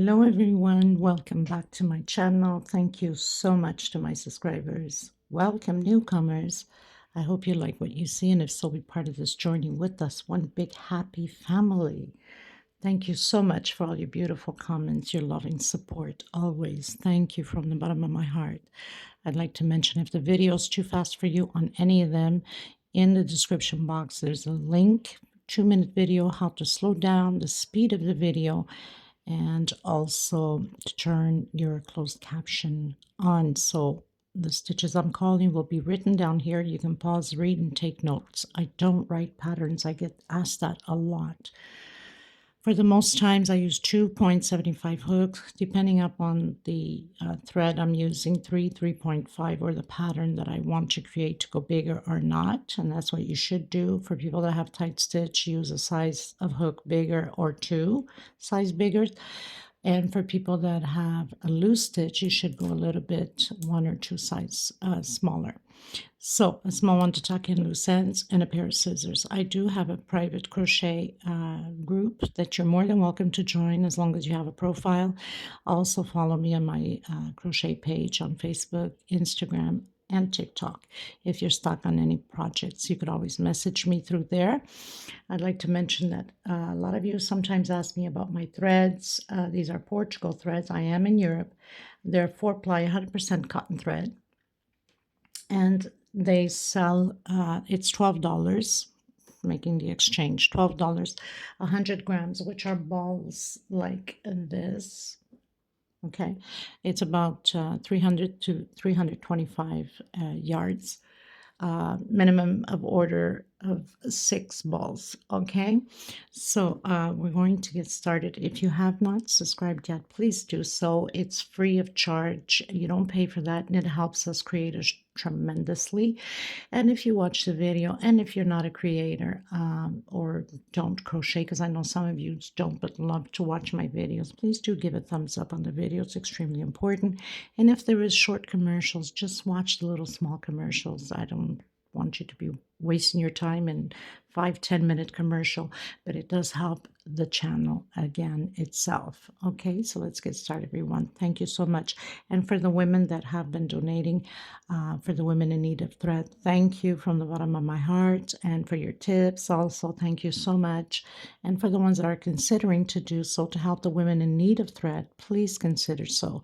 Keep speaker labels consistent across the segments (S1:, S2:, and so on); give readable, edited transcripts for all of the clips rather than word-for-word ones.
S1: Hello everyone, welcome back to my channel. Thank you so much to my subscribers. Welcome newcomers. I hope you like what you see, and if so, be part of this journey with us. One big happy family. Thank you so much for all your beautiful comments, your loving support, always. Thank you from the bottom of my heart. I'd like to mention, if the video is too fast for you on any of them, in the description box there's a link, 2-minute video, how to slow down the speed of the video, and also to turn your closed caption on. So the stitches I'm calling will be written down here. You can pause, read, and take notes. I don't write patterns. I get asked that a lot. For the most times, I use 2.75 hooks, depending upon the thread I'm using, 3.5, or the pattern that I want to create to go bigger or not. And that's what you should do. For people that have tight stitch, use a size of hook bigger or 2 size bigger. And for people that have a loose stitch, you should go a little bit 1 or 2 size smaller. So a small one to tuck in loose ends and a pair of scissors. I do have a private crochet group that you're more than welcome to join as long as you have a profile. Also follow me on my crochet page on Facebook, Instagram, and TikTok. If you're stuck on any projects, you could always message me through there. I'd like to mention that a lot of you sometimes ask me about my threads. These are Portugal threads. I am in Europe. They're 4-ply, 100% cotton thread. And they sell, it's $12, making the exchange, $12, 100 grams, which are balls like this. Okay, it's about 300 to 325 yards. Minimum of order of 6 balls. Okay, so we're going to get started. If you have not subscribed yet, please do so. It's free of charge. You don't pay for that, and it helps us creators tremendously. And if you watch the video, and if you're not a creator or don't crochet, because I know some of you don't but love to watch my videos, please do give a thumbs up on the video. It's extremely important. And if there is short commercials, just watch the little small commercials. I don't want you to be wasting your time in 5-10 minute commercial, but it does help the channel again itself. Okay, so let's get started, everyone. Thank you so much. And for the women that have been donating, for the women in need of thread, thank you from the bottom of my heart. And for your tips also, thank you so much. And for the ones that are considering to do so to help the women in need of thread, please consider so.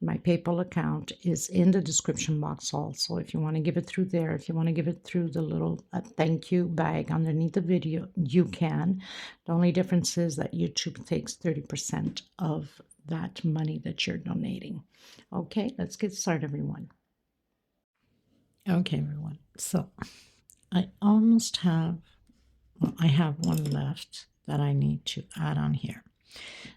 S1: My PayPal account is in the description box also. If you want to give it through there, if you want to give it through the little thank you bag underneath the video, you can. The only difference is that YouTube takes 30% of that money that you're donating. Okay, let's get started, everyone. Okay, everyone. So I almost have, well, I have one left that I need to add on here.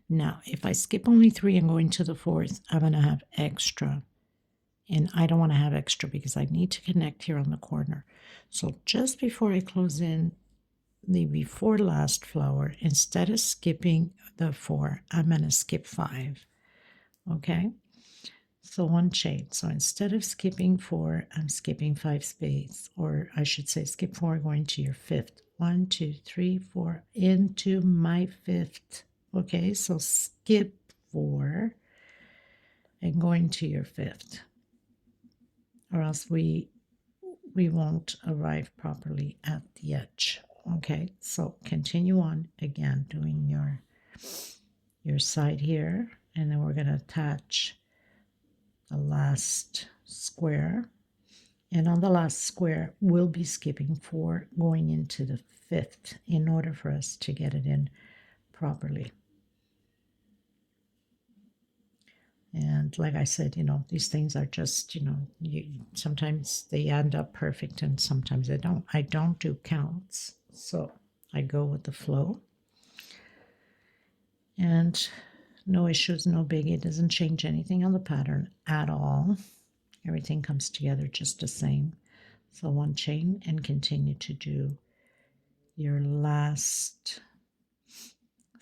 S1: Now, if I skip only 3 and go into the 4th, I'm going to have extra. And I don't want to have extra because I need to connect here on the corner. So just before I close in the before last flower, instead of skipping the 4, I'm going to skip 5. Okay? So 1 chain. So instead of skipping 4, I'm skipping 5 spaces. Or I should say skip 4 going to your 5th. 1, 2, 3, 4 into my 5th. Okay, so skip 4 and going to your 5th, or else we won't arrive properly at the edge. Okay, so continue on again doing your side here, and then we're going to attach the last square, and on the last square we'll be skipping 4 going into the 5th in order for us to get it in properly. And like I said, these things are just, sometimes they end up perfect and sometimes they don't. I don't do counts, so I go with the flow. And no issues, no biggie. It doesn't change anything on the pattern at all. Everything comes together just the same. So 1 chain and continue to do your last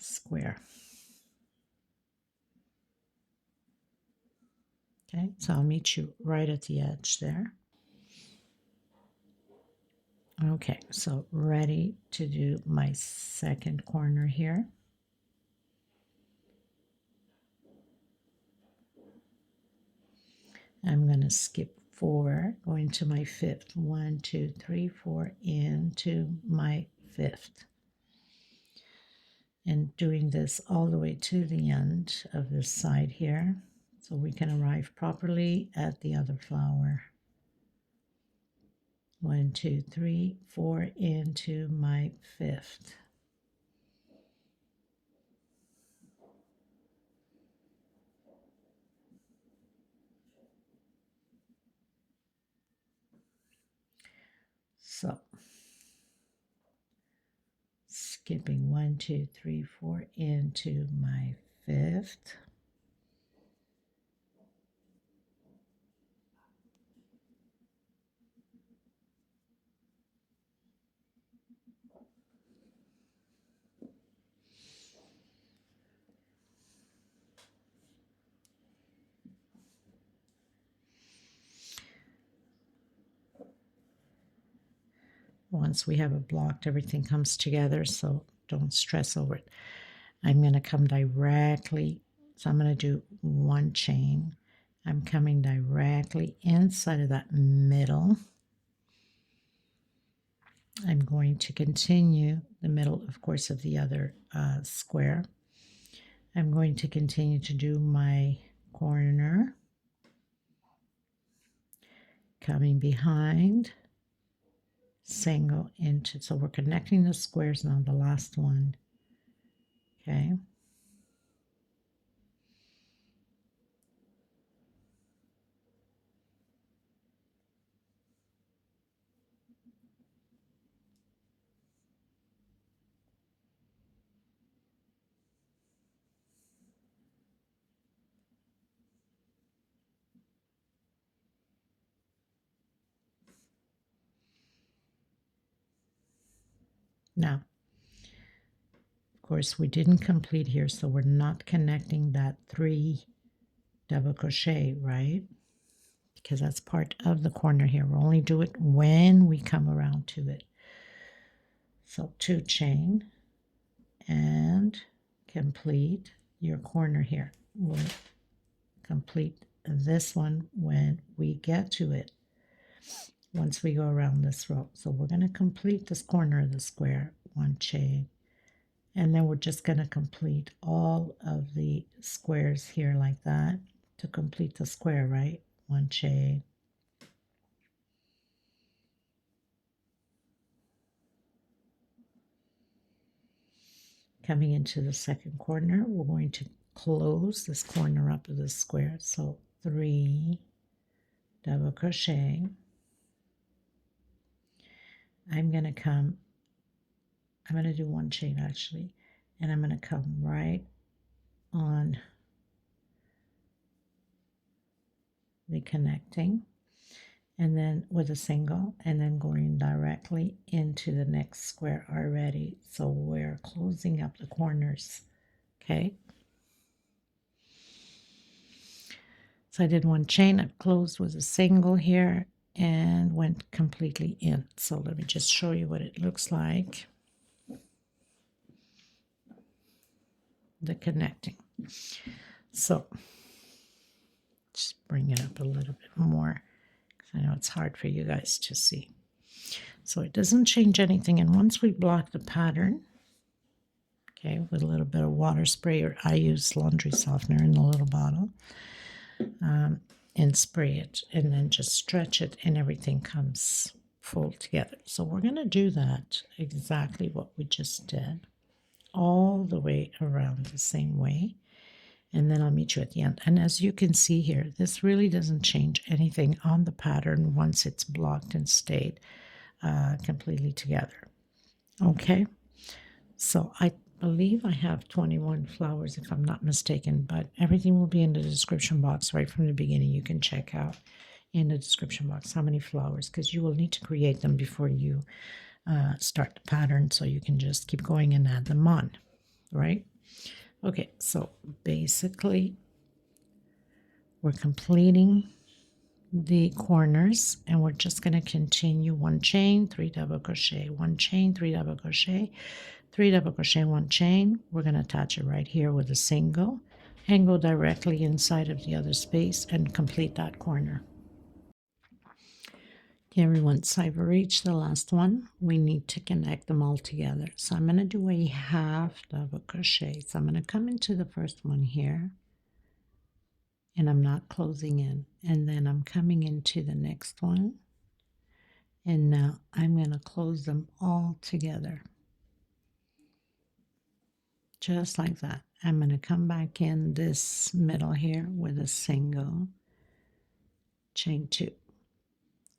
S1: square. Okay, so I'll meet you right at the edge there. Okay, so ready to do my 2nd corner here. I'm going to skip 4, going to my 5th. 1, 2, 3, 4, into my 5th. And doing this all the way to the end of this side here, so we can arrive properly at the other flower. 1, 2, 3, 4, into my 5th. So skipping 1, 2, 3, 4 into my 5th. Once we have it blocked, everything comes together, so don't stress over it. I'm going to come directly, so I'm going to do 1 chain. I'm coming directly inside of that middle. I'm going to continue the middle, of course, of the other square. I'm going to continue to do my corner, coming behind, single into, so we're connecting the squares now, the last one. Okay. Now, of course, we didn't complete here, so we're not connecting that 3 double crochet, right? Because that's part of the corner here. We'll only do it when we come around to it. So 2 chain and complete your corner here. We'll complete this one when we get to it, once we go around this row. So we're going to complete this corner of the square, 1 chain, and then we're just going to complete all of the squares here like that to complete the square, right? 1 chain, coming into the second corner, we're going to close this corner up of the square. So 3 double crochet. I'm going to do 1 chain actually, and I'm going to come right on the connecting, and then with a single, and then going directly into the next square already. So we're closing up the corners. Okay. So I did 1 chain, I've closed with a single here and went completely in. So let me just show you what it looks like. The connecting. So just bring it up a little bit more, because I know it's hard for you guys to see. So it doesn't change anything. And once we block the pattern, okay, with a little bit of water spray, or I use laundry softener in a little bottle, and spray it, and then just stretch it, and everything comes full together. So we're going to do that exactly what we just did, all the way around the same way, and then I'll meet you at the end. And as you can see here, this really doesn't change anything on the pattern once it's blocked and stayed completely together. Okay, so I believe I have 21 flowers if I'm not mistaken, but everything will be in the description box right from the beginning. You can check out in the description box how many flowers, because you will need to create them before you start the pattern, so you can just keep going and add them on, right? Okay, so basically we're completing the corners, and we're just going to continue 1 chain, 3 double crochet, 1 chain, 3 double crochet, 3 double crochet, 1 chain. We're going to attach it right here with a single, and go directly inside of the other space and complete that corner. Okay, everyone, so I've reached the last one. We need to connect them all together. So I'm going to do a half double crochet. So I'm going to come into the first one here, and I'm not closing in. And then I'm coming into the next one. And now I'm going to close them all together. Just like that. I'm going to come back in this middle here with a single chain 2.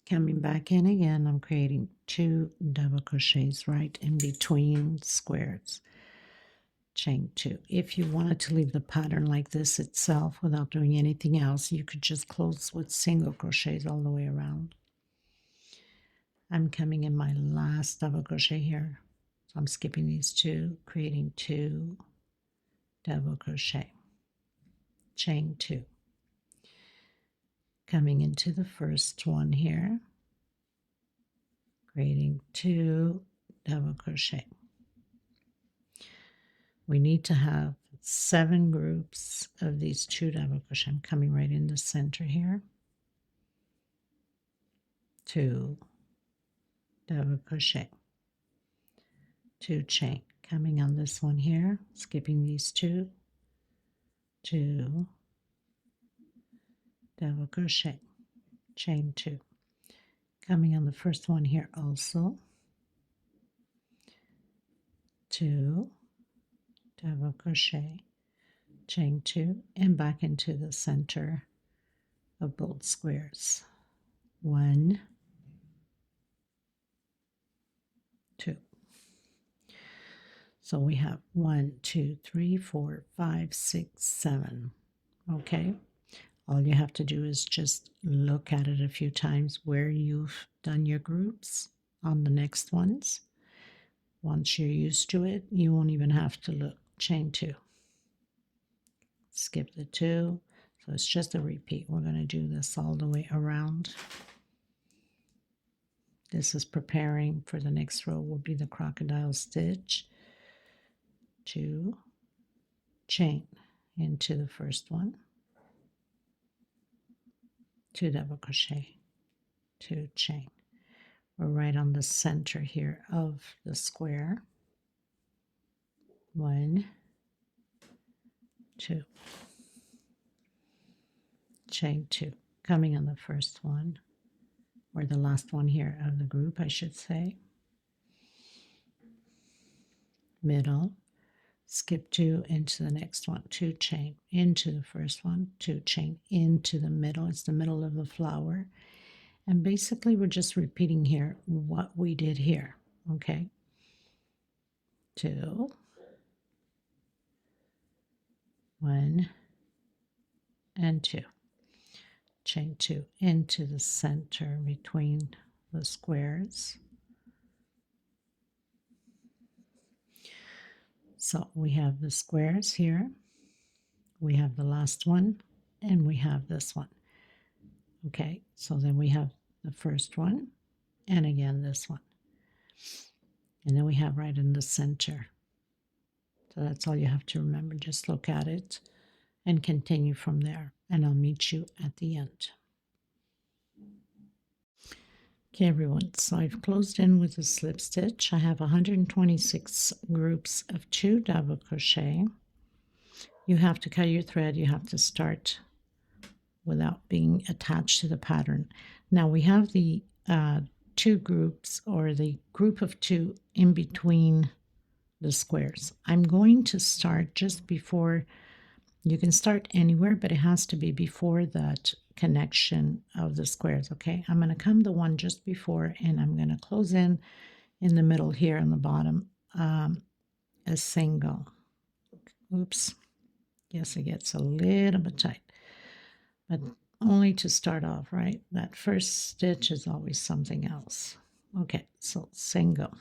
S1: Coming back in again, I'm creating 2 double crochets right in between squares. Chain 2. If you wanted to leave the pattern like this itself without doing anything else, you could just close with single crochets all the way around. I'm coming in my last double crochet here. So I'm skipping these 2, creating 2 double crochet. Chain 2. Coming into the first one here, creating 2 double crochet. We need to have 7 groups of these 2 double crochet. I'm coming right in the center here. 2 double crochet. 2 chain. Coming on this one here, skipping these 2. 2 double crochet. Chain 2. Coming on the first one here also. 2 double crochet, chain 2, and back into the center of both squares. 1, 2. So we have 1, 2, 3, 4, 5, 6, 7. Okay. All you have to do is just look at it a few times where you've done your groups on the next ones. Once you're used to it, you won't even have to look. Chain 2. Skip the 2. So it's just a repeat. We're going to do this all the way around. This is preparing for the next row will be the crocodile stitch. 2 chain into the first one. 2 double crochet, 2 chain. We're right on the center here of the square. 1, 2, chain 2. Coming on the first one, or the last one here of the group, I should say. Middle, skip 2 into the next one, 2 chain into the first one, 2 chain into the middle. It's the middle of the flower. And basically we're just repeating here what we did here, okay? 2, 1, and 2. Chain 2 into the center between the squares. So we have the squares here, we have the last one, and we have this one. Okay, so then we have the first one, and again this one. And then we have right in the center. So that's all you have to remember. Just look at it and continue from there. And I'll meet you at the end. Okay, everyone, so I've closed in with a slip stitch. I have 126 groups of 2 double crochet. You have to cut your thread. You have to start without being attached to the pattern. Now we have the 2 groups, or the group of 2 in between the squares. I'm going to start just before. You can start anywhere, but it has to be before that connection of the squares, okay? I'm going to come the one just before, and I'm going to close in the middle here on the bottom, a single. Oops. Yes, it gets a little bit tight, but only to start off, right? That first stitch is always something else. Okay, so single.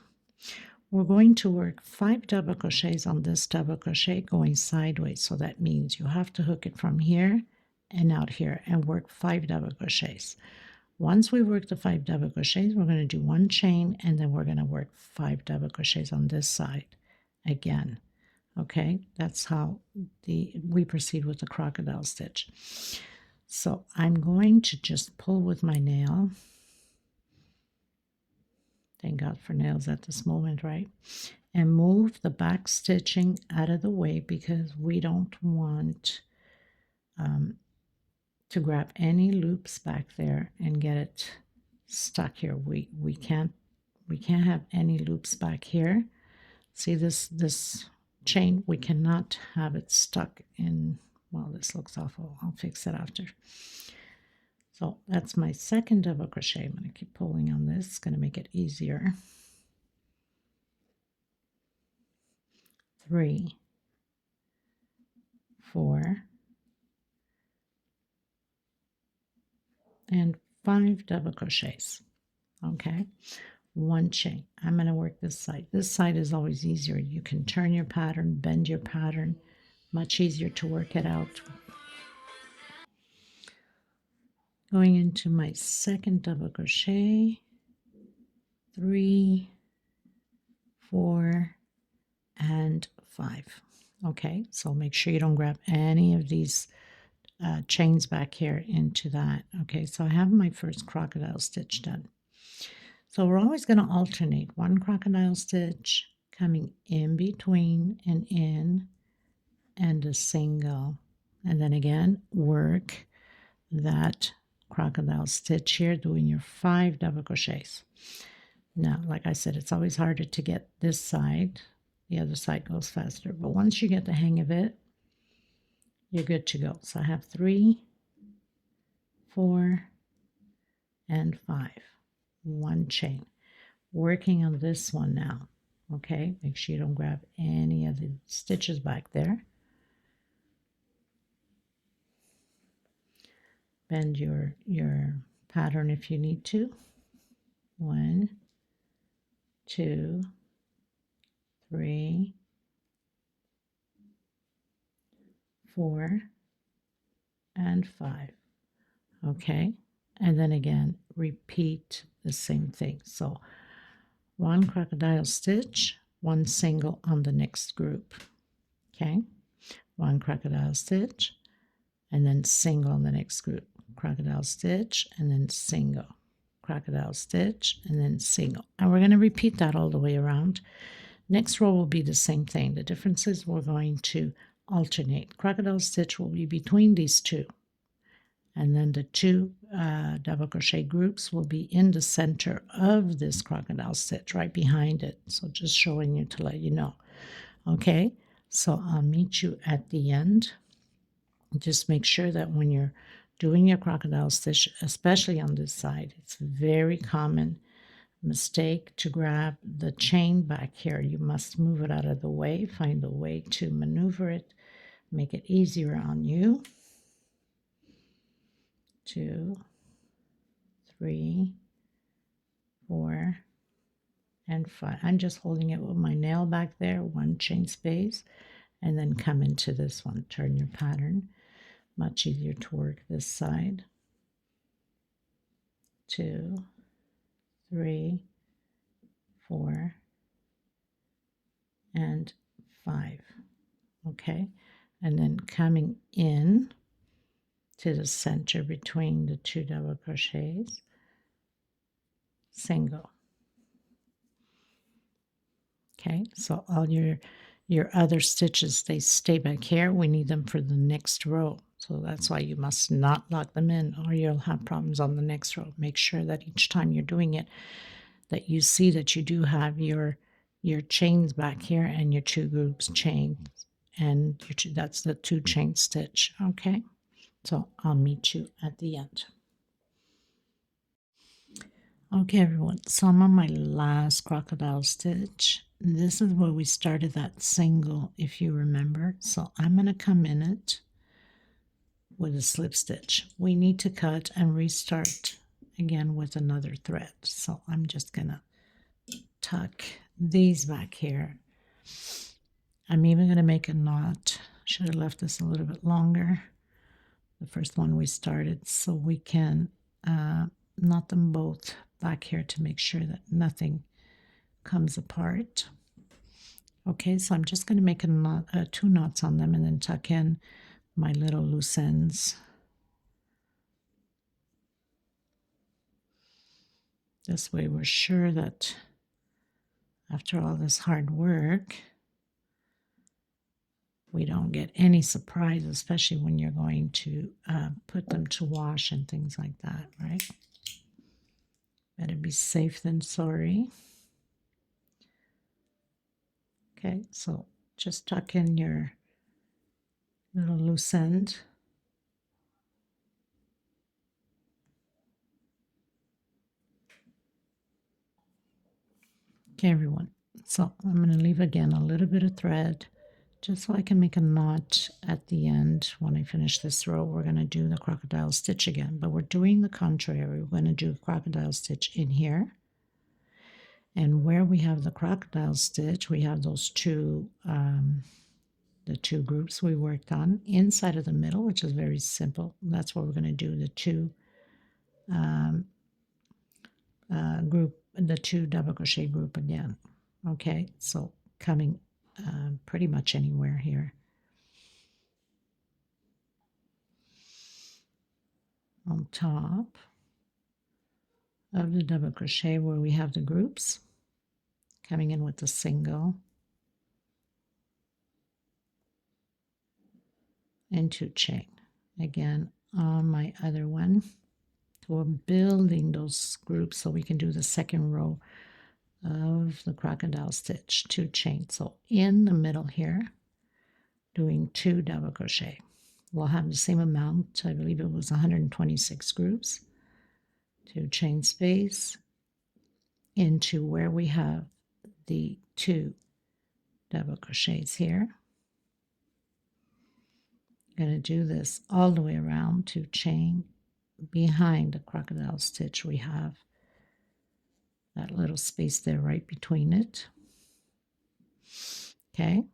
S1: We're going to work 5 double crochets on this double crochet going sideways. So that means you have to hook it from here and out here and work 5 double crochets. Once we work the 5 double crochets, we're going to do 1 chain, and then we're going to work 5 double crochets on this side again. Okay, that's how we proceed with the crocodile stitch. So I'm going to just pull with my nail. Thank God for nails at this moment, right? And move the back stitching out of the way because we don't want to grab any loops back there and get it stuck here. We can't have any loops back here. See this chain, we cannot have it stuck in. Well, this looks awful. I'll fix it after. So that's my second double crochet. I'm going to keep pulling on this. It's going to make it easier. 3, 4, and 5 double crochets. Okay, 1 chain. I'm going to work this side. This side is always easier. You can turn your pattern, bend your pattern, much easier to work it out. Going into my second double crochet, 3, 4, and 5. Okay, so make sure you don't grab any of these chains back here into that. Okay, so I have my first crocodile stitch done. So we're always going to alternate one crocodile stitch coming in between and in, and a single, and then again work that crocodile stitch here, doing your 5 double crochets. Now, like I said, it's always harder to get this side. The other side goes faster, but once you get the hang of it, you're good to go. So I have 3, 4, and 5. 1 chain. Working on this one now. Okay, make sure you don't grab any of the stitches back there. Bend your pattern if you need to. 1, 2, 3, 4, and 5. Okay, and then again repeat the same thing. So 1 crocodile stitch, 1 single on the next group. Okay, 1 crocodile stitch, and then single on the next group. Crocodile stitch, and then single. Crocodile stitch, and then single. And we're going to repeat that all the way around. Next row will be the same thing. The difference is we're going to alternate. Crocodile stitch will be between these two. And then the 2 double crochet groups will be in the center of this crocodile stitch, right behind it. So just showing you to let you know. Okay, so I'll meet you at the end. Just make sure that when you're doing your crocodile stitch, especially on this side, it's a very common mistake to grab the chain back here. You must move it out of the way, find a way to maneuver it, make it easier on you. 2, 3, 4, and 5. I'm just holding it with my nail back there, 1 chain space, and then come into this one. Turn your pattern. Much easier to work this side. 2, 3, 4, and 5. Okay, and then coming in to the center between the 2 double crochets, single. Okay, so all your other stitches, they stay back here. We need them for the next row. So that's why you must not lock them in or you'll have problems on the next row. Make sure that each time you're doing it, that you see that you do have your chains back here and your 2 groups chained. And that's the 2 chain stitch. Okay, so I'll meet you at the end. Okay, everyone, so I'm on my last crocodile stitch. This is where we started that single, if you remember. So I'm going to come in it with a slip stitch. We need to cut and restart again with another thread. So I'm just going to tuck these back here. I'm even going to make a knot. Should have left this a little bit longer. The first one we started, so we can knot them both back here to make sure that nothing comes apart. Okay, so I'm just going to make a knot, 2 knots on them and then tuck in my little loose ends. This way we're sure that after all this hard work, we don't get any surprise, especially when you're going to put them to wash and things like that, right? Better be safe than sorry. Okay, so just tuck in your little loose end. Okay, everyone. So I'm going to leave again a little bit of thread just so I can make a knot at the end. When I finish this row, we're going to do the crocodile stitch again, but we're doing the contrary. We're going to do a crocodile stitch in here. And where we have the crocodile stitch, we have those the two groups we worked on inside of the middle, which is very simple. That's what we're going to do, the two the two double crochet group again. Okay, so coming pretty much anywhere here. On top of the double crochet where we have the groups, coming in with the single and 2 chain. Again, on my other one, we're building those groups so we can do the second row of the crocodile stitch, 2 chain. So in the middle here, doing 2 double crochet. We'll have the same amount, I believe it was 126 groups, 2 chain space into where we have the 2 double crochets here. I'm going to do this all the way around, 2 chain behind the crocodile stitch. We have that little space there right between it. Okay,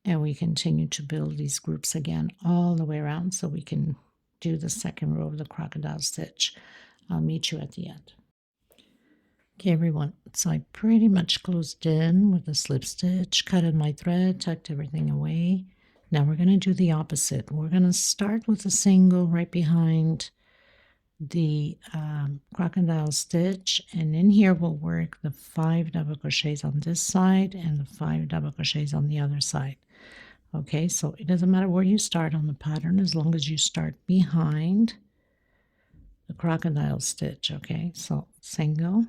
S1: and we continue to build these groups again all the way around so we can do the second row of the crocodile stitch. I'll meet you at the end. Okay, everyone, so I pretty much closed in with a slip stitch, cut in my thread, tucked everything away. Now we're going to do the opposite. We're going to start with a single right behind the crocodile stitch, and in here we'll work the 5 double crochets on this side and the 5 double crochets on the other side. Okay, so it doesn't matter where you start on the pattern as long as you start behind the crocodile stitch. Okay, so single,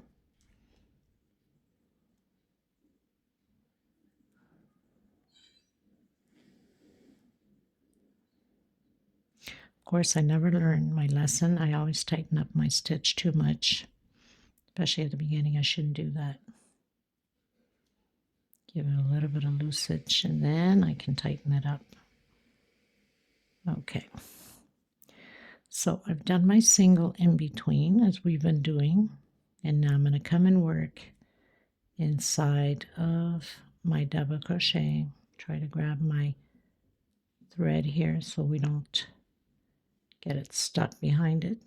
S1: of course I never learned my lesson. I always tighten up my stitch too much, especially at the beginning. I shouldn't do that. Give it a little bit of loose stitch and then I can tighten it up. Okay, so I've done my single in between as we've been doing, and now I'm going to come and work inside of my double crochet. Try to grab my thread here so we don't get it stuck behind it.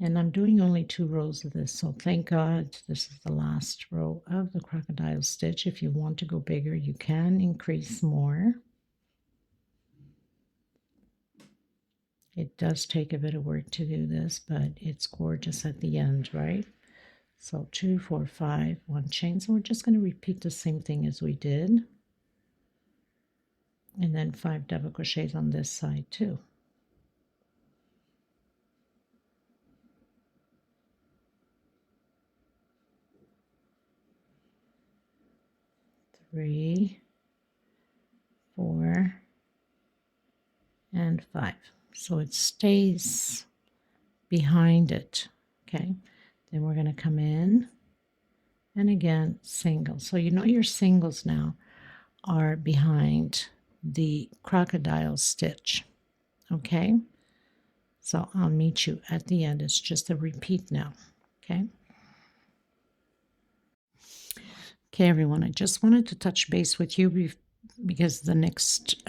S1: And I'm doing only 2 rows of this, so thank God this is the last row of the crocodile stitch. If you want to go bigger, you can increase more. It does take a bit of work to do this, but it's gorgeous at the end, right? So 2, 4, 5, 1 chain. So we're just going to repeat the same thing as we did. And then 5 double crochets on this side too. Three, 4, and 5. So it stays behind it. Okay, then we're going to come in and again single. So you know your singles now are behind the crocodile stitch. Okay, so I'll meet you at the end. It's just a repeat now. Okay. Okay, everyone, I just wanted to touch base with you because the next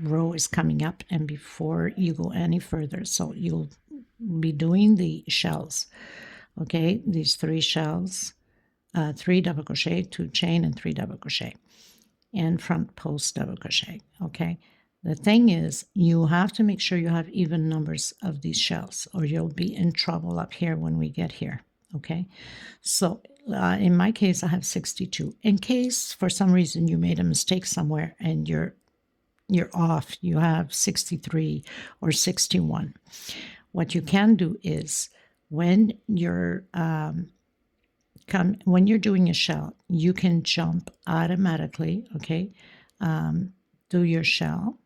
S1: row is coming up and before you go any further. So you'll be doing the shells. Okay, these 3 shells 3 double crochet, 2 chain, and 3 double crochet, and front post double crochet. Okay, the thing is, you have to make sure you have even numbers of these shells, or you'll be in trouble up here when we get here. Okay, so in my case, I have 62. In case for some reason you made a mistake somewhere and you're off, you have 63 or 61. What you can do is when you're when you're doing a shell, you can jump automatically. Okay, do your shell.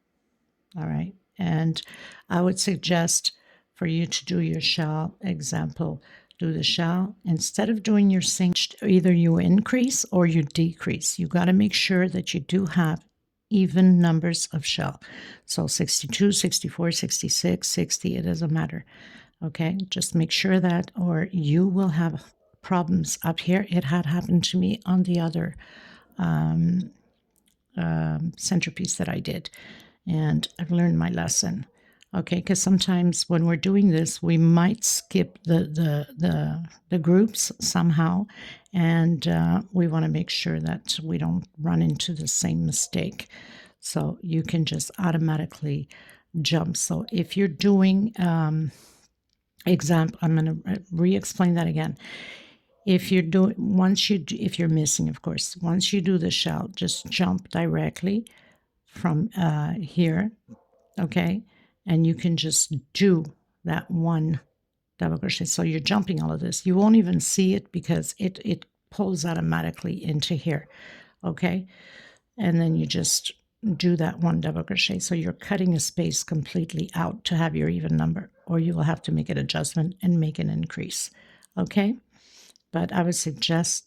S1: All right, and I would suggest for you to do your shell. Example, do the shell instead of doing your cinch. Either you increase or you decrease. You got to make sure that you do have even numbers of shell. So 62, 64, 66, 60, it doesn't matter. Okay, just make sure that, or you will have problems up here. It had happened to me on the other centerpiece that I did, and I've learned my lesson. Okay, because sometimes when we're doing this, we might skip the groups somehow, and we want to make sure that we don't run into the same mistake. So you can just automatically jump. So if you're doing example, I'm going to re-explain that again. If you're doing, if you're missing, of course, once you do the shell, just jump directly from here, okay? And you can just do that one double crochet. So you're jumping all of this. You won't even see it because it pulls automatically into here, okay? And then you just do that one double crochet. So you're cutting a space completely out to have your even number, or you will have to make an adjustment and make an increase, okay? But I would suggest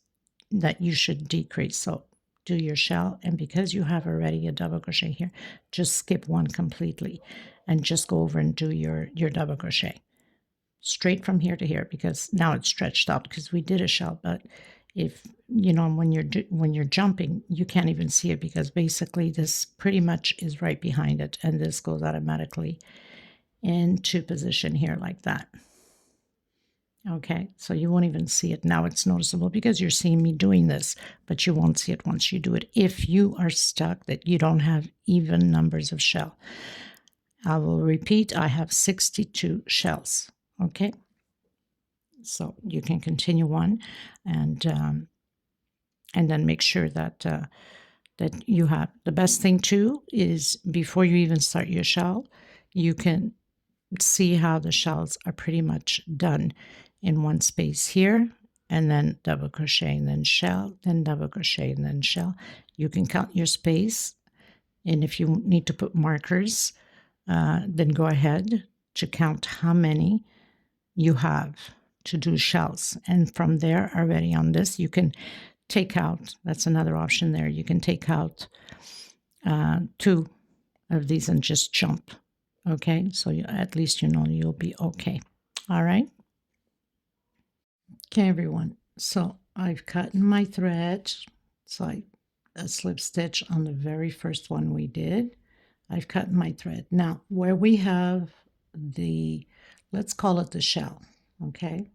S1: that you should decrease. So do your shell, and because you have already a double crochet here, just skip one completely and just go over and do your double crochet straight from here to here, because now it's stretched out because we did a shell. But if you know, when you're jumping, you can't even see it because basically this pretty much is right behind it, and this goes automatically into position here like that. Okay, so you won't even see it. Now it's noticeable because you're seeing me doing this, but you won't see it once you do it if you are stuck that you don't have even numbers of shell. I will repeat, I have 62 shells. Okay, so you can continue on, and then make sure that that you have. The best thing too is before you even start your shell, you can see how the shells are pretty much done in one space here, and then double crochet and then shell, then double crochet and then shell. You can count your space, and if you need to put markers, then go ahead to count how many you have to do shells. And from there, already on this, you can take out, that's another option there, you can take out 2 of these and just jump. Okay, so at least you know you'll be okay. All right. Okay, everyone. So I've cut my thread. So I a slip stitch on the very first one we did. I've cut my thread. Now, where we have the, let's call it the shell, okay?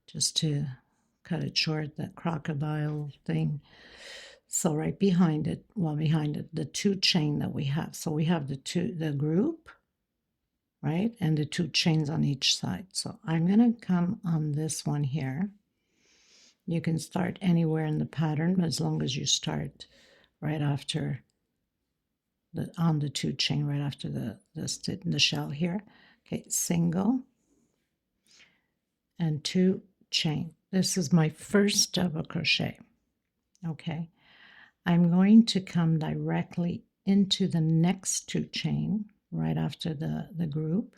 S1: Just to cut it short, that crocodile thing. So right behind it, well, behind it, the 2 chain that we have. So we have the group, right? And the 2 chains on each side. So I'm going to come on this one here. You can start anywhere in the pattern as long as you start right after on the 2 chain, right after the shell here. Okay, single and 2 chain. This is my first double crochet. Okay, I'm going to come directly into the next 2 chain right after the group,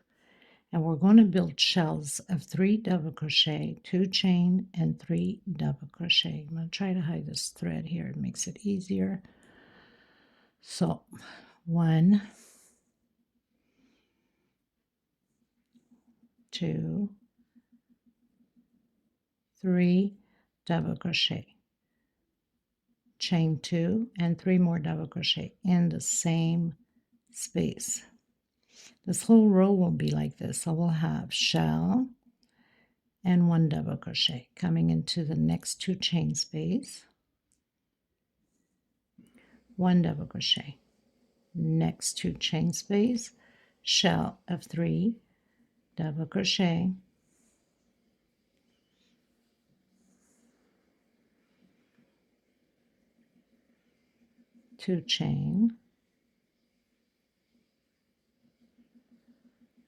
S1: and we're going to build shells of 3 double crochet, 2 chain, and 3 double crochet. I'm going to try to hide this thread here, it makes it easier. So 1, 2, 3 double crochet, chain 2, and 3 more double crochet in the same space. This whole row will be like this. So we'll have shell, and 1 double crochet, coming into the next 2 chain space, 1 double crochet, next 2 chain space, shell of 3, double crochet, 2 chain,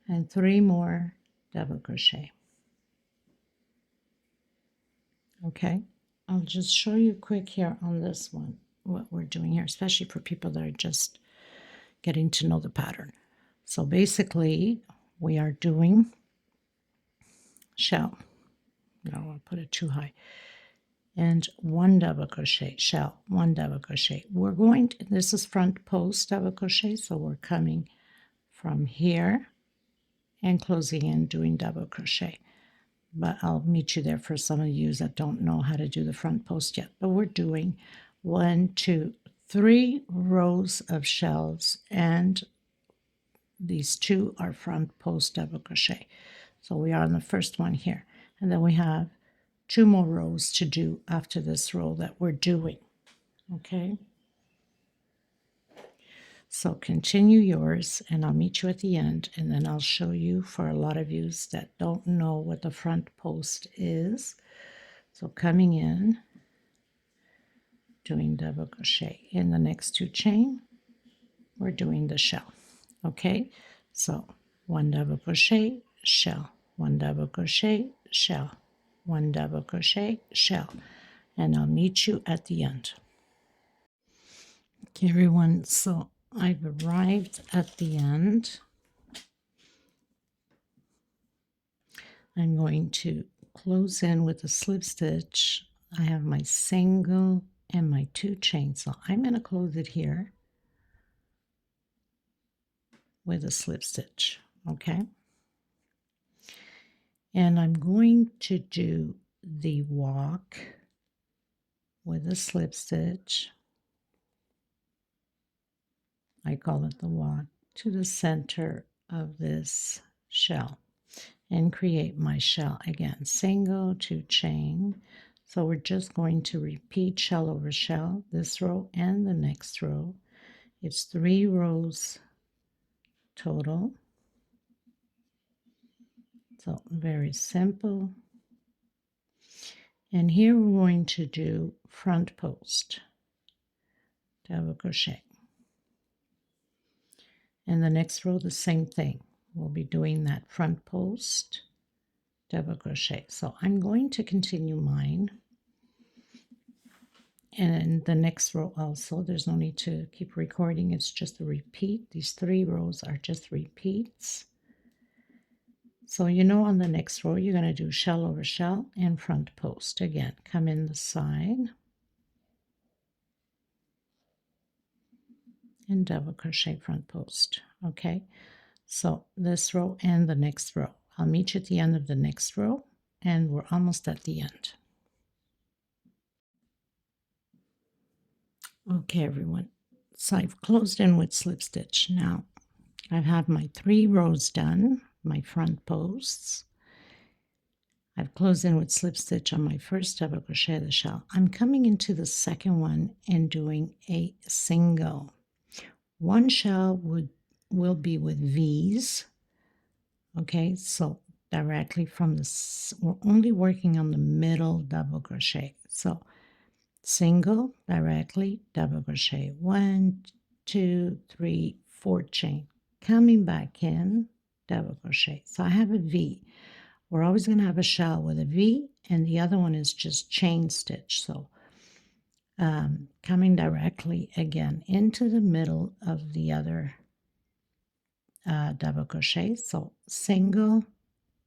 S1: and 3 more double crochet. Okay, I'll just show you quick here on this one what we're doing here, especially for people that are just getting to know the pattern. So basically we are doing shell, no, I'll put it too high, and 1 double crochet, shell, 1 double crochet. We're going to, this is front post double crochet, so we're coming from here and closing in, doing double crochet. But I'll meet you there for some of you that don't know how to do the front post yet. But we're doing 1, 2, 3 rows of shells, and these 2 are front post double crochet. So we are on the first one here, and then we have 2 more rows to do after this row that we're doing. Okay, so continue yours, and I'll meet you at the end, and then I'll show you for a lot of you that don't know what the front post is. So coming in, doing double crochet in the next 2 chain, we're doing the shell. Okay, so 1 double crochet, shell, 1 double crochet, shell, 1 double crochet, shell, and I'll meet you at the end. Okay, everyone, so I've arrived at the end. I'm going to close in with a slip stitch. I have my single and my 2 chains, so I'm going to close it here with a slip stitch. Okay, and I'm going to do the walk with a slip stitch. I call it the walk to the center of this shell and create my shell again, single, 2 chain. So we're just going to repeat shell over shell, this row and the next row. It's 3 rows total. So very simple. And here we're going to do front post, double crochet. And the next row, the same thing. We'll be doing that front post, double crochet. So I'm going to continue mine. And in the next row also, there's no need to keep recording. It's just a repeat. These 3 rows are just repeats. So you know on the next row, you're going to do shell over shell and front post. Again, come in the side and double crochet front post. Okay, so this row and the next row. I'll meet you at the end of the next row, and we're almost at the end. Okay, everyone. So I've closed in with slip stitch. Now I've had my 3 rows done, my front posts. I've closed in with slip stitch on my first double crochet of the shell. I'm coming into the second one and doing a single. One shell will be with V's. Okay, so directly from the, we're only working on the middle double crochet. So single, directly, double crochet, 1, 2, 3, 4 chain, coming back in, double crochet. So I have a V. We're always going to have a shell with a V, and the other one is just chain stitch. So coming directly again into the middle of the other double crochet. So single,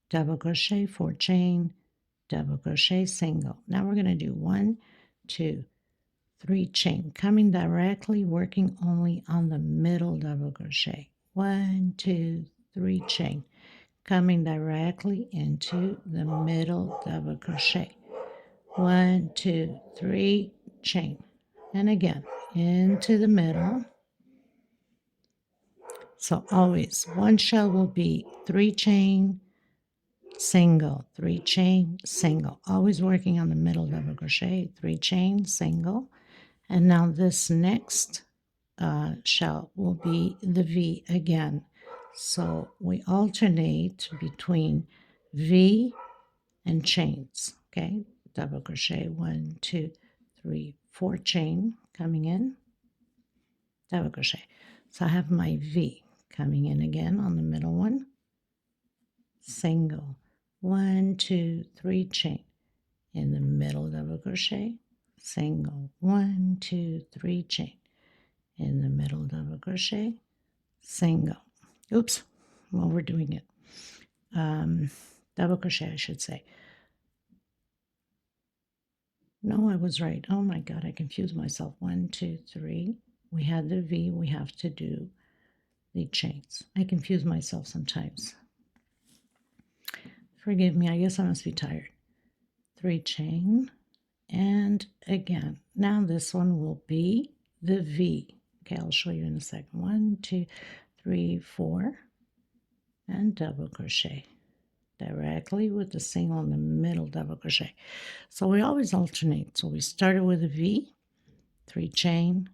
S1: double crochet, 4 chain, double crochet, single. Now we're going to do 1, 2, 3 chain, coming directly, working only on the middle double crochet. 1, 2, 3 chain, coming directly into the middle double crochet. 1, 2, 3 chain, and again into the middle. So always one shell will be 3 chain, single, 3 chain, single, always working on the middle double crochet, 3 chain, single. And now this next shell will be the V again. So we alternate between V and chains. Okay, double crochet, 1, 2, 3, 4 chain coming in, double crochet. So I have my V coming in again on the middle one, single, 1, 2, 3 chain in the middle double crochet, single, 1, 2, 3 chain in the middle double crochet, single. Oops, well, we're doing it. Double crochet, I should say. No, I was right. Oh my God, I confused myself. 1, 2, 3. We had the V. We have to do the chains. I confuse myself sometimes. Forgive me. I guess I must be tired. 3 chain. And again, now this one will be the V. Okay, I'll show you in a second. 1, 2, 3, 4. And double crochet directly with the single in the middle double crochet. So we always alternate. So we started with a V, 3 chain,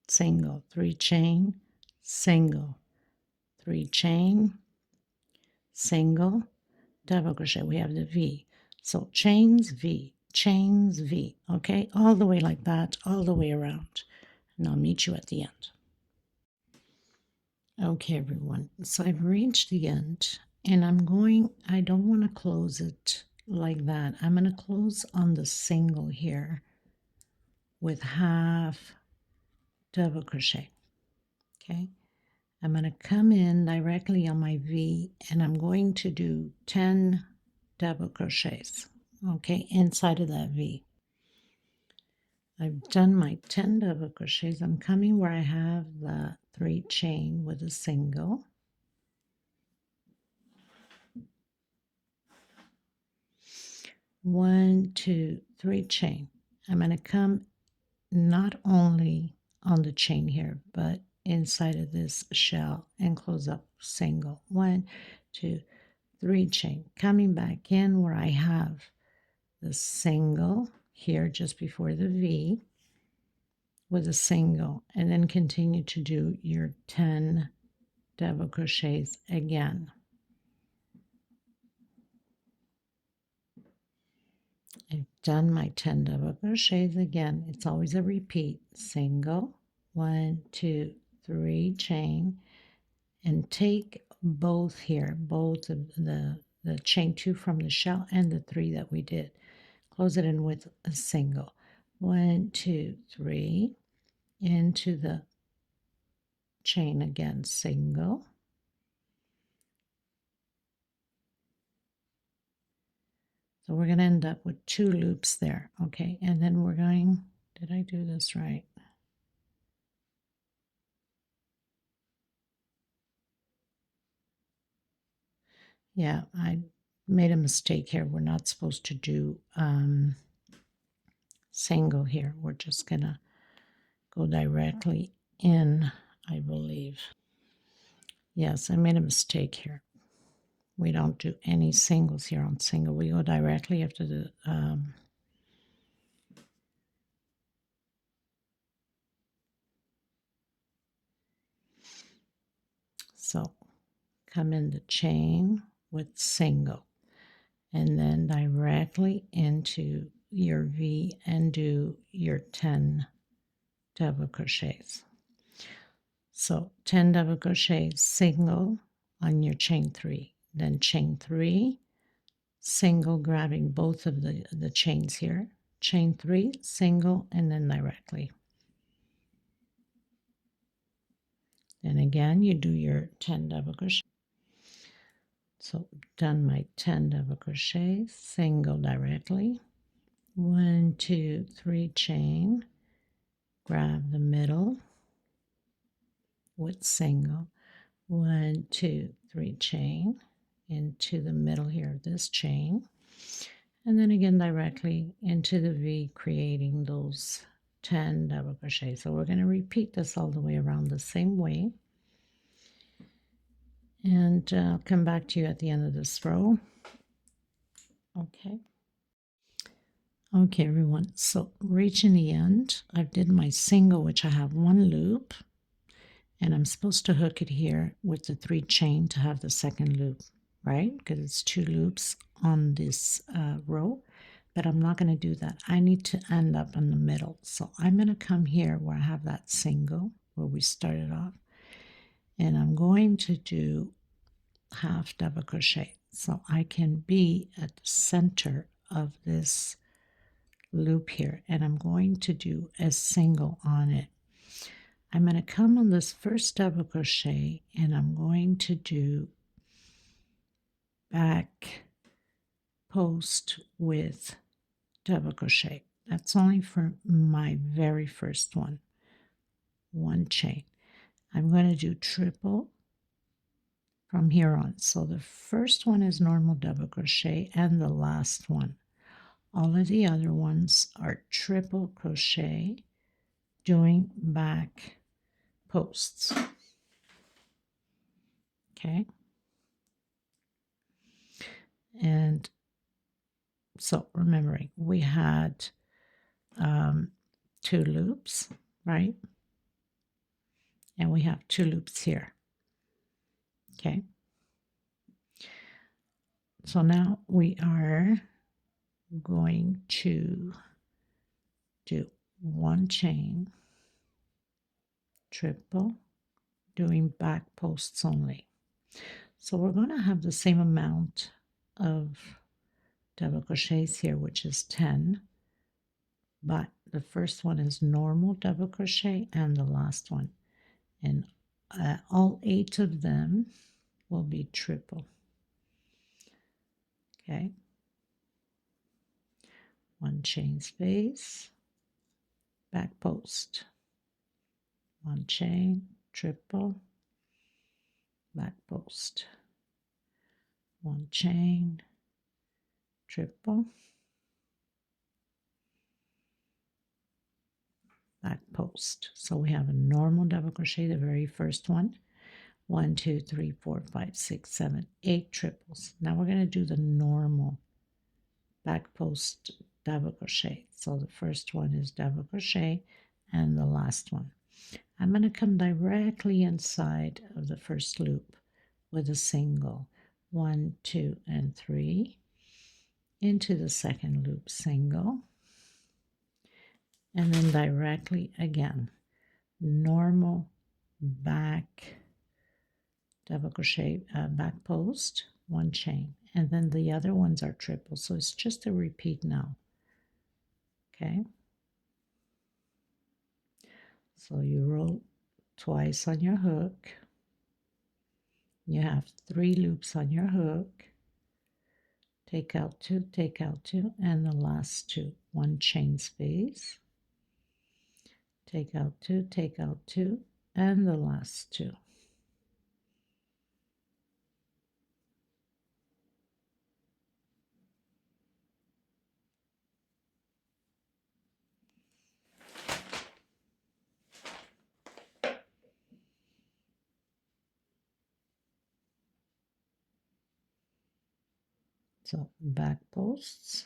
S1: single, 3 chain, single, 3 chain, single, double crochet. We have the V. So chains, V, chains, V. Okay, all the way like that, all the way around. And I'll meet you at the end. Okay, everyone. So I've reached the end, and I don't want to close it like that. I'm going to close on the single here with half double crochet. Okay. I'm going to come in directly on my V, and I'm going to do 10 double crochets, okay, inside of that V. I've done my 10 double crochets. I'm coming where I have the 3 chain with a single. One, 2, 3 chain. I'm going to come not only on the chain here, but inside of this shell and close up single. 1, 2, 3 chain. Coming back in where I have the single here just before the V with a single, and then continue to do your 10 double crochets again. I've done my 10 double crochets again. It's always a repeat. Single, 1, 2, 3 chain, and take both here, both of the chain 2 from the shell and the 3 that we did. Close it in with a single. 1, 2, 3, into the chain again, single. So we're going to end up with 2 loops there, okay? And then we're going, did I do this right? Yeah, I made a mistake here. We're not supposed to do single here. We're just going to go directly in, I believe. Yes, I made a mistake here. We don't do any singles here on single. We go directly after the so come in the chain with single, and then directly into your V and do your 10 double crochets. So 10 double crochets, single on your chain 3, then chain 3, single, grabbing both of the chains here, chain 3, single, and then directly. Then again, you do your 10 double crochet. So done my 10 double crochet, single directly, 1, 2, 3 chain, grab the middle with single, 1, 2, 3 chain into the middle here of this chain, and then again directly into the V, creating those 10 double crochets. So we're going to repeat this all the way around the same way. And I'll come back to you at the end of this row. Okay. Okay, everyone. So reaching the end, I did my single, which I have one loop, and I'm supposed to hook it here with the 3 chain to have the second loop, right? Because it's 2 loops on this row, but I'm not going to do that. I need to end up in the middle. So I'm going to come here where I have that single, where we started off, and I'm going to do half double crochet. So I can be at the center of this loop here, and I'm going to do a single on it. I'm going to come on this first double crochet, and I'm going to do back post with double crochet. That's only for my very first one. 1 chain. I'm going to do triple from here on. So the first one is normal double crochet, and the last one. All of the other ones are triple crochet doing back posts. Okay. And so remembering we had 2 loops, right? And we have 2 loops here. Okay. So now we are going to do 1 chain, triple, doing back posts only. So we're going to have the same amount of double crochets here, which is 10, but the first one is normal double crochet and the last one, and all 8 of them will be triple. Okay, 1 chain space, back post, 1 chain, triple, back post, 1 chain, triple, back post. So we have a normal double crochet, the very first one. 1, 2, 3, 4, 5, 6, 7, 8 triples. Now we're going to do the normal back post double crochet. So the first one is double crochet and the last one. I'm going to come directly inside of the first loop with a single. 1, 2, and 3 into the second loop, single, and then directly again, normal back double crochet, back post, 1 chain, and then the other ones are triple, so it's just a repeat now. Okay, so you roll twice on your hook, you have 3 loops on your hook, take out 2, and the last 2, 1 chain space, take out 2, and the last 2. So back posts,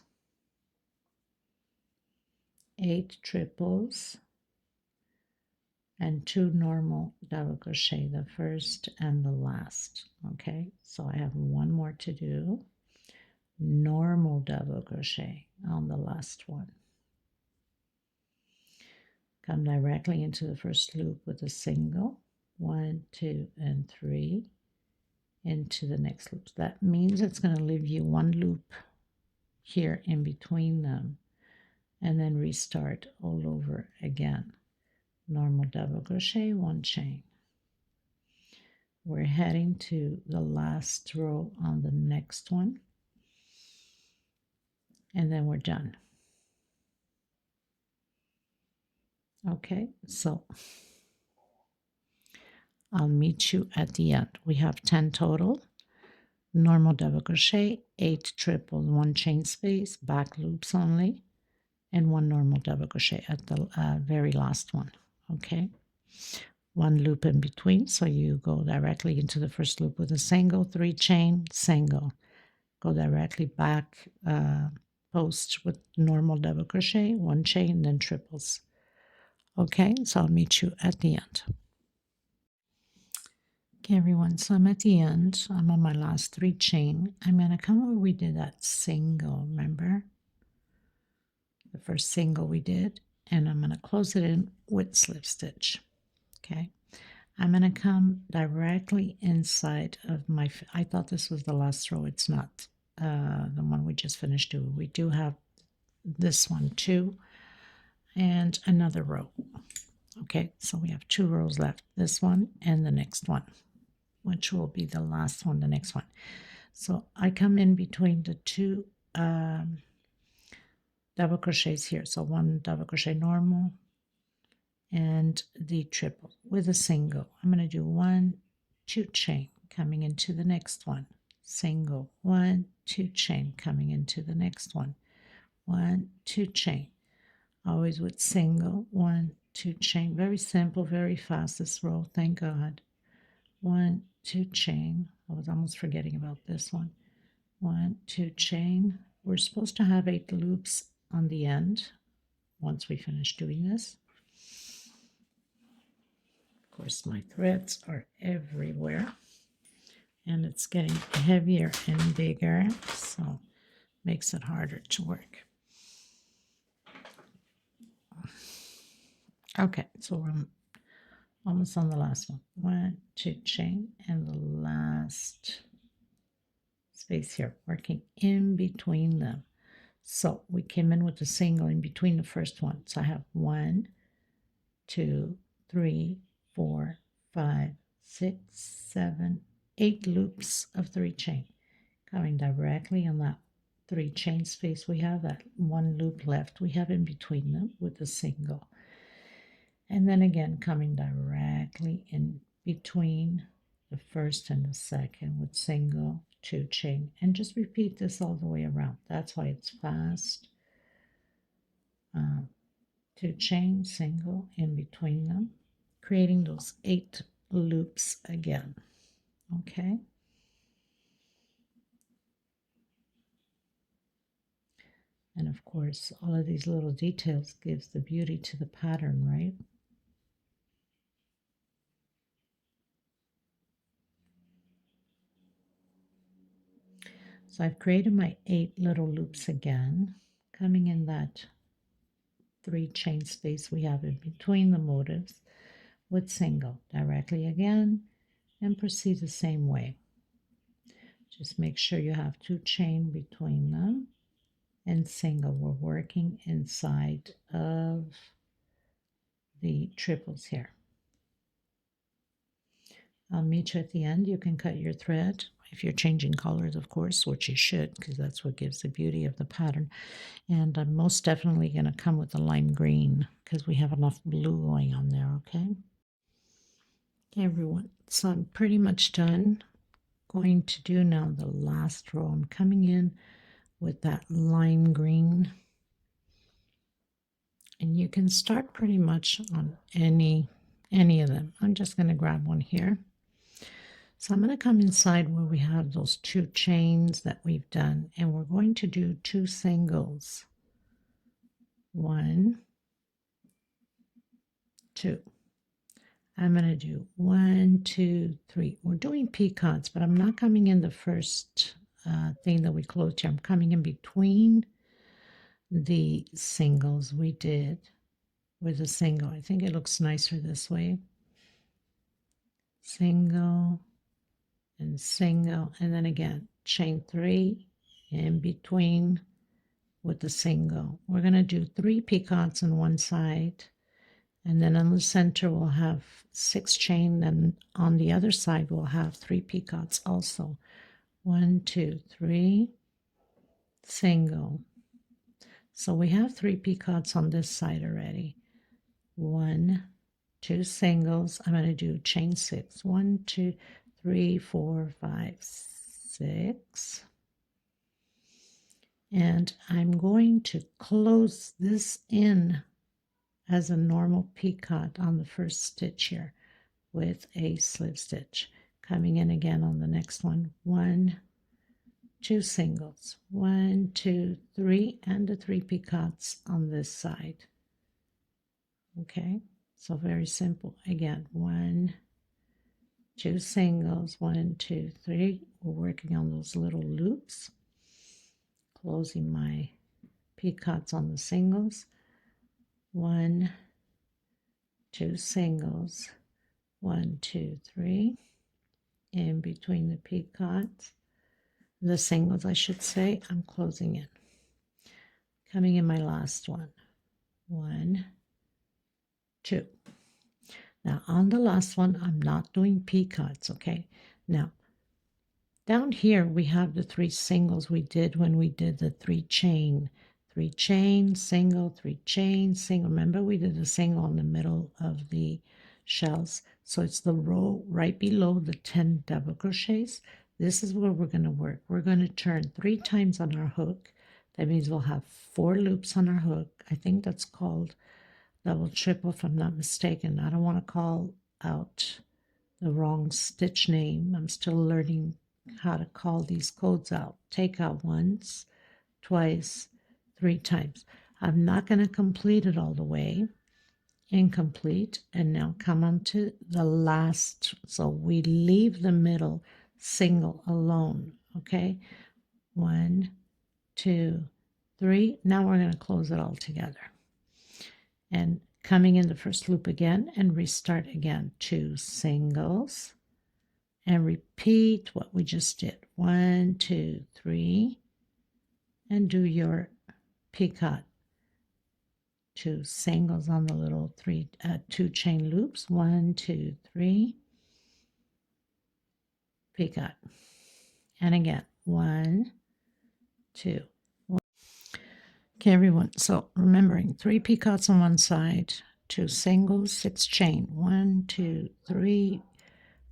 S1: 8 triples, and 2 normal double crochet, the first and the last. Okay, so I have 1 more to do. Normal double crochet on the last one. Come directly into the first loop with a single. 1, 2, and 3 into the next loop. That means it's going to leave you 1 loop here in between them, and then restart all over again. Normal double crochet, 1 chain. We're heading to the last row on the next one, and then we're done. Okay, so I'll meet you at the end. We have 10 total. Normal double crochet, 8 triple, 1 chain space, back loops only, and 1 normal double crochet at the very last one. Okay, one loop in between. So you go directly into the first loop with a single, 3 chain, single. Go directly back, post with normal double crochet, 1 chain, then triples. Okay, so I'll meet you at the end. Okay, everyone, so I'm at the end. I'm on my last 3 chain. I'm going to come where we did that single, remember? The first single we did, and I'm going to close it in with slip stitch. Okay, I'm going to come directly inside of my, I thought this was the last row. It's not the one we just finished doing. We do have this one too, and another row. Okay, so we have 2 rows left, this one and the next one, which will be the last one, the next one. So I come in between the 2 double crochets here. So 1 double crochet normal and the triple with a single. I'm going to do 1, 2 chain coming into the next one, single, 1, 2 chain coming into the next one, 1, 2 chain, always with single, 1, 2 chain. Very simple, very fast this row, thank God. 1, 2 chain. I was almost forgetting about this one. 1, 2 chain. We're supposed to have 8 loops on the end once we finish doing this. Of course, my threads are everywhere and it's getting heavier and bigger, so makes it harder to work. Okay, so we're almost on the last one. 1, 2 chain and the last space here, working in between them. So we came in with a single in between the first one. So I have 1, 2, 3, 4, 5, 6, 7, 8 loops of 3 chain coming directly on that 3 chain space. We have that 1 loop left we have in between them with a single, and then again coming directly in between the first and the second with single, 2 chain, and just repeat this all the way around. That's why it's fast. 2 chain, single in between them, creating those 8 loops again. Okay, and of course all of these little details gives the beauty to the pattern, right? So I've created my 8 little loops again, coming in that 3 chain space we have in between the motifs with single directly again, and proceed the same way. Just make sure you have 2 chain between them and single. We're working inside of the triples here. I'll meet you at the end. You can cut your thread if you're changing colors, of course, which you should, because that's what gives the beauty of the pattern. And I'm most definitely going to come with the lime green because we have enough blue going on there, okay? Okay, everyone, so I'm pretty much done. Going to do now the last row. I'm coming in with that lime green. And you can start pretty much on any of them. I'm just going to grab one here. So I'm going to come inside where we have those 2 chains that we've done, and we're going to do 2 singles. 1, 2. I'm going to do 1, 2, 3. We're doing peacocks, but I'm not coming in the first thing that we closed here. I'm coming in between the singles we did with a single. I think it looks nicer this way. Single and single, and then again chain 3 in between with the single. We're going to do 3 peacocks on one side, and then on the center we'll have 6 chain, and on the other side we'll have 3 peacocks also. 1, 2, 3, single. So we have 3 peacocks on this side already. 1, 2 singles. I'm going to do chain 6. 1, 2, 3, 4, 5, 6. And I'm going to close this in as a normal peacock on the first stitch here. with a slip stitch. Coming in again on the next one, 1, 2 singles, 1, 2, 3, and the 3 picots on this side. Okay, so very simple. Again, 1, 2 singles, 1, 2, 3. We're working on those little loops, closing my picots on the singles, 1, 2 singles, 1, 2, 3, in between the picots, the singles I should say, I'm closing in. Coming in my last one, 1, 2. Now on the last one, I'm not doing picots, okay? Now, down here we have the 3 singles we did when we did the 3 chain, single, 3 chain, single. Remember we did a single in the middle of the shells. So it's the row right below the 10 double crochets. This is where we're going to work. We're going to turn 3 times on our hook. That means we'll have 4 loops on our hook. I think that's called double triple if I'm not mistaken. I don't want to call out the wrong stitch name. I'm still learning how to call these codes out. Take out once, twice, 3 times. I'm not going to complete it all the way. Incomplete. And now come on to the last. So we leave the middle single alone. Okay. 1, 2, 3. Now we're going to close it all together. And coming in the first loop again and restart again. 2 singles. And repeat what we just did. 1, 2, 3. And do your picot. 2 singles on the little 2 chain loops. 1, 2, 3. Picot. And again, 1, 2. 1. Okay, everyone. So remembering 3 picots on one side, 2 singles, 6 chain. 1, 2, 3,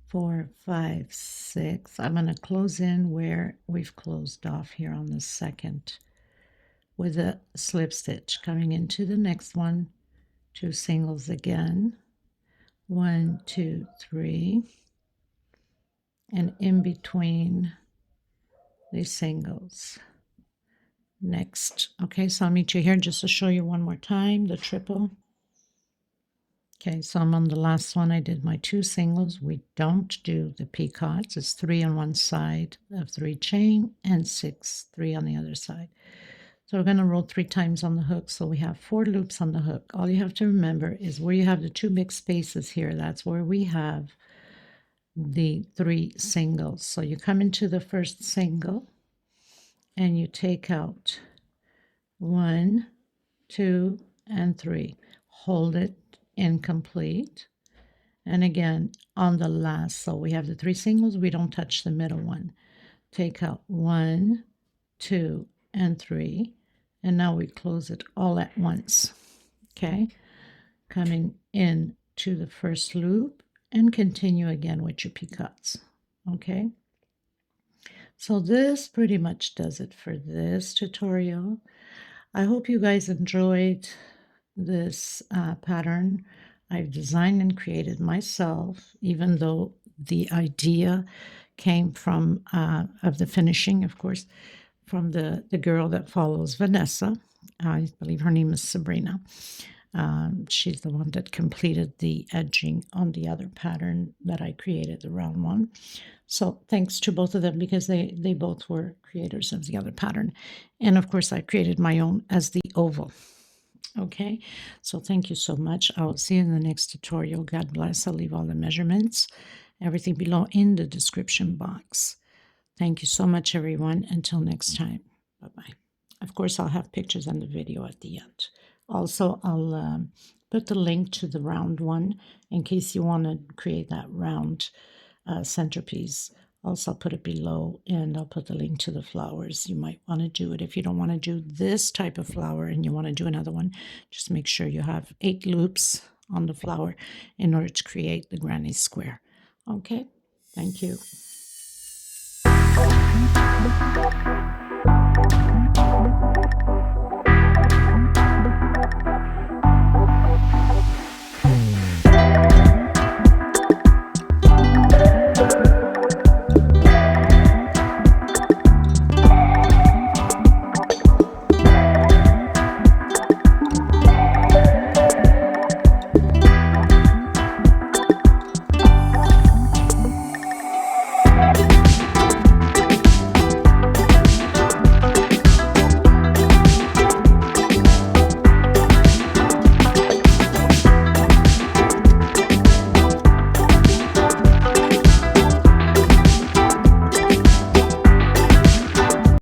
S1: 4, 5, 6. I'm going to close in where we've closed off here on the second with a slip stitch. Coming into the next one, 2 singles again. 1, 2, 3. And in between these singles. Next. Okay, so I'll meet you here just to show you one more time, the triple. Okay, so I'm on the last one. I did my 2 singles. We don't do the picots. It's 3 on one side of 3 chain and 6, 3 on the other side. So we're going to roll 3 times on the hook. So we have 4 loops on the hook. All you have to remember is where you have the 2 big spaces here. That's where we have the 3 singles. So you come into the first single and you take out 1, 2, and 3. Hold it incomplete. And again, on the last, so we have the 3 singles, we don't touch the middle one. Take out 1, 2, and 3. And now we close it all at once. Okay, coming in to the first loop and continue again with your picots. Okay, so this pretty much does it for this tutorial. I hope you guys enjoyed this pattern I've designed and created myself, even though the idea came from of the finishing, of course, from the girl that follows Vanessa. I believe her name is Sabrina. She's the one that completed the edging on the other pattern that I created, the round one. So thanks to both of them because they both were creators of the other pattern. And of course, I created my own as the oval. Okay, so thank you so much. I'll see you in the next tutorial. God bless. I'll leave all the measurements, everything below in the description box. Thank you so much, everyone. Until next time. Bye-bye. Of course, I'll have pictures and the video at the end. Also, I'll put the link to the round one in case you want to create that round centerpiece. Also, I'll put it below, and I'll put the link to the flowers. You might want to do it. If you don't want to do this type of flower and you want to do another one, just make sure you have 8 loops on the flower in order to create the granny square. Okay, thank you.